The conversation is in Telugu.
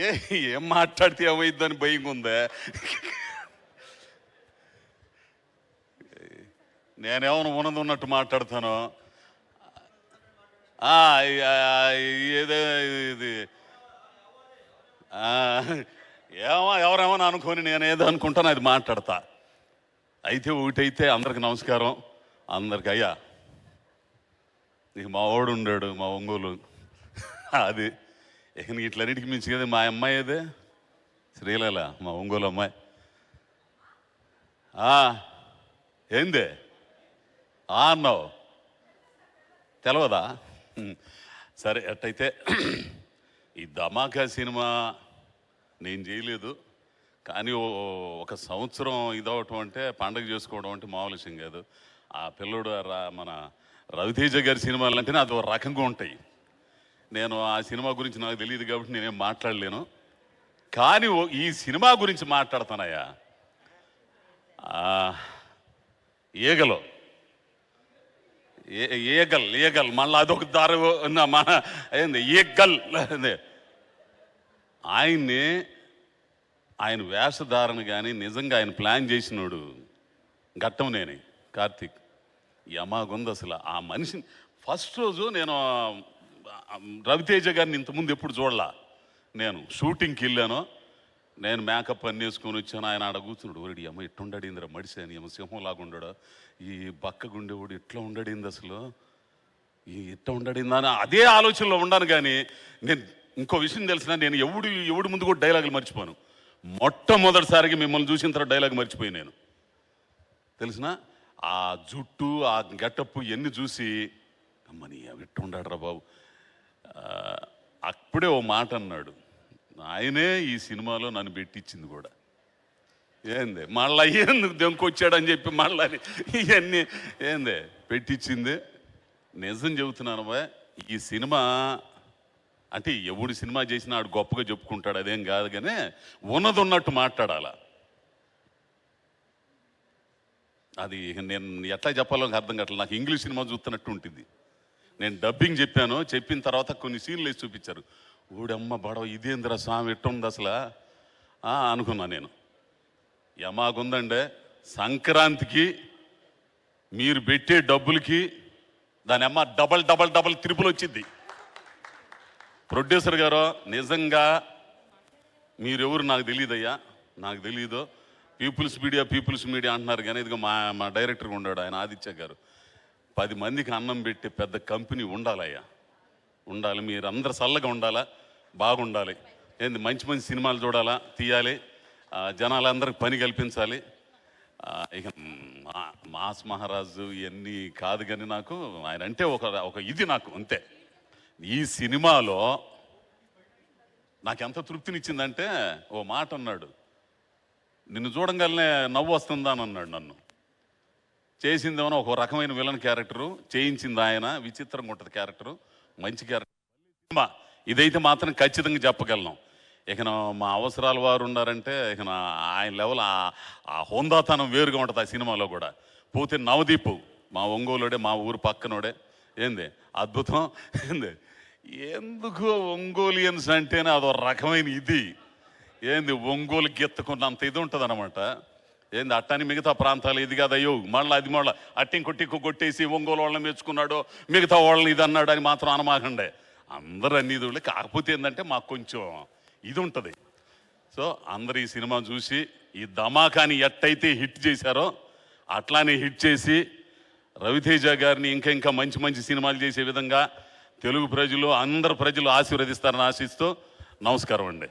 ఏ ఏం మాట్లాడితే ఏమైందని భయంగా ఉందా? నేనేమన్నా ఉన్నది ఉన్నట్టు మాట్లాడతాను. ఏదో ఇది ఎవరేమో అనుకొని నేనేదో అనుకుంటాను, అది మాట్లాడతా. అయితే ఒకటైతే అందరికి నమస్కారం. అందరికి అయ్యా, ఇక మా వాడు ఉండాడు మా ఒంగోలు, అది ఇక ఇట్లన్నిటికి మించి కదా మా అమ్మాయి అదే శ్రీలీల, మా ఒంగోలు అమ్మాయి. ఏందే అన్నావు, తెలవదా? సరే, అట్టయితే ఈ ధమాకా సినిమా నేను చేయలేదు, కానీ ఒక సంవత్సరం ఇదవటం అంటే, పండగ చేసుకోవడం అంటే మామూలు విషయం కాదు. ఆ పిల్లడు మన రవితేజ గారి సినిమాలు అంటేనే అది ఒక రకంగా ఉంటాయి. నేను ఆ సినిమా గురించి నాకు తెలియదు కాబట్టి నేనేం మాట్లాడలేను, కానీ ఈ సినిమా గురించి మాట్లాడతానయ్యా. ఈగలు ఈగల్ ఈగల్ మళ్ళీ అదొక దారి మన ఏంది ఈగల్. ఆయన్ని ఆయన వేషధారణ కానీ నిజంగా ఆయన ప్లాన్ చేసినోడు ఘట్టం నేనే కార్తీక్. యమాగుంది అసలు ఆ మనిషిని. ఫస్ట్ రోజు నేను రవితేజ గారిని ఇంతకుముందు ఎప్పుడు చూడలా. నేను షూటింగ్కి వెళ్ళాను, నేను మేకప్ అన్నీ వేసుకొని వచ్చాను. ఆయన ఆడ కూర్చున్నాడు, ఒరేడి అమ్మ ఎట్లా ఉండడిందిరా మడిసి అని, ఏమో సింహంలాగా ఉండడు, ఈ బక్కగుండేవాడు ఎట్లా ఉండడింది అసలు, ఈ ఎట్లా ఉండడిందా అని అదే ఆలోచనలో ఉన్నాను. కానీ నేను ఇంకో విషయం తెలిసిన, నేను ఎవడు ముందు కూడా డైలాగులు మర్చిపోను. మొట్టమొదటిసారిగా మిమ్మల్ని చూసిన తర్వాత డైలాగ్ మర్చిపోయి నేను తెలిసిన ఆ జుట్టు ఆ గెటప్పు ఇవన్నీ చూసి అమ్మని అవి ఎట్లా ఉండాడరా బాబు. అప్పుడే ఓ మాట అన్నాడు, ఆయనే ఈ సినిమాలో నన్ను పెట్టించింది కూడా. ఏంది మళ్ళీ ఎందుకు దెంకొచ్చాడని చెప్పి మళ్ళీ ఇవన్నీ ఏంది పెట్టించింది. నిజం చెబుతున్నాను బా, ఈ సినిమా అంటే ఎవడు సినిమా చేసినా ఆడు గొప్పగా చెప్పుకుంటాడు, అదేం కాదు. కానీ ఉన్నది ఉన్నట్టు మాట్లాడాల. అది నేను ఎట్లా చెప్పాలో అర్థం కావట్లేదు. నాకు ఇంగ్లీష్ సినిమా చూస్తున్నట్టు ఉంటుంది. నేను డబ్బింగ్ చెప్పాను, చెప్పిన తర్వాత కొన్ని సీన్లు వేసి చూపించారు. ఊడమ్మ బడవ ఇదేంద్ర స్వామి ఎట్టుంది అసలు అనుకున్నా నేను. యమాగుందండే, సంక్రాంతికి మీరు పెట్టే డబ్బులకి దాని అమ్మ డబల్ డబల్ డబల్ త్రిపుల్ వచ్చింది. ప్రొడ్యూసర్ గారు నిజంగా మీరెవరు నాకు తెలియదయ్యా, నాకు తెలియదు. పీపుల్స్ మీడియా అంటున్నారు, కానీ ఇదిగో మా డైరెక్టర్గా ఉన్నాడు ఆయన ఆదిత్య గారు. 10 మందికి అన్నం పెట్టే పెద్ద కంపెనీ ఉండాలయ్యా, ఉండాలి. మీరు అందరు చల్లగా ఉండాలా, బాగుండాలి. ఏంది మంచి మంచి సినిమాలు చూడాలా, తీయాలి, జనాలందరికి పని కల్పించాలి. ఇక మాస్ మహారాజు ఇవన్నీ కాదు, కానీ నాకు ఆయన అంటే ఒక ఇది నాకు అంతే. ఈ సినిమాలో నాకు ఎంత తృప్తినిచ్చిందంటే, ఓ మాట అన్నాడు, నిన్ను చూడంగానే నవ్వు వస్తుందా అని అన్నాడు. నన్ను చేసిందేమో ఒక రకమైన విలన్ క్యారెక్టరు, చేయించింది ఆయన, విచిత్రంగా ఉంటుంది క్యారెక్టరు, మంచి క్యారెక్టర్ సినిమా. ఇదైతే మాత్రం ఖచ్చితంగా చెప్పగలను. ఇక మా అవసరాల వారు ఉన్నారంటే ఇక ఆయన లెవెల్ ఆ హోందాతనం వేరుగా ఉంటుంది ఆ సినిమాలో కూడా. పోతే నవదీప్ మా ఒంగోలుడే, మా ఊరు పక్కనోడే. ఏంది అద్భుతం. ఏంది ఎందుకు ఒంగోలియన్స్ అంటేనే అదో రకమైన ఇది. ఏంది ఒంగోలుకి ఎత్తుకున్నంత ఇది ఉంటుంది అనమాట. ఏంది అట్టని మిగతా ప్రాంతాలు ఇది కాదు, అయ్యో మళ్ళీ అది మళ్ళీ అట్టింకొట్టిక్కు కొట్టేసి ఒంగోలు వాళ్ళని మెచ్చుకున్నాడు, మిగతా వాళ్ళని ఇది అన్నాడు అని మాత్రం అనమాకండే. అందరూ అన్ని ఇది. కాకపోతే ఏంటంటే మాకు కొంచెం ఇది ఉంటుంది. సో అందరు ఈ సినిమా చూసి ఈ ధమాకాని ఎట్టయితే హిట్ చేశారో అట్లానే హిట్ చేసి రవితేజ గారిని ఇంకా మంచి మంచి సినిమాలు చేసే విధంగా తెలుగు ప్రజలు అందరు ప్రజలు ఆశీర్వదిస్తారని ఆశిస్తూ నమస్కారం అండి.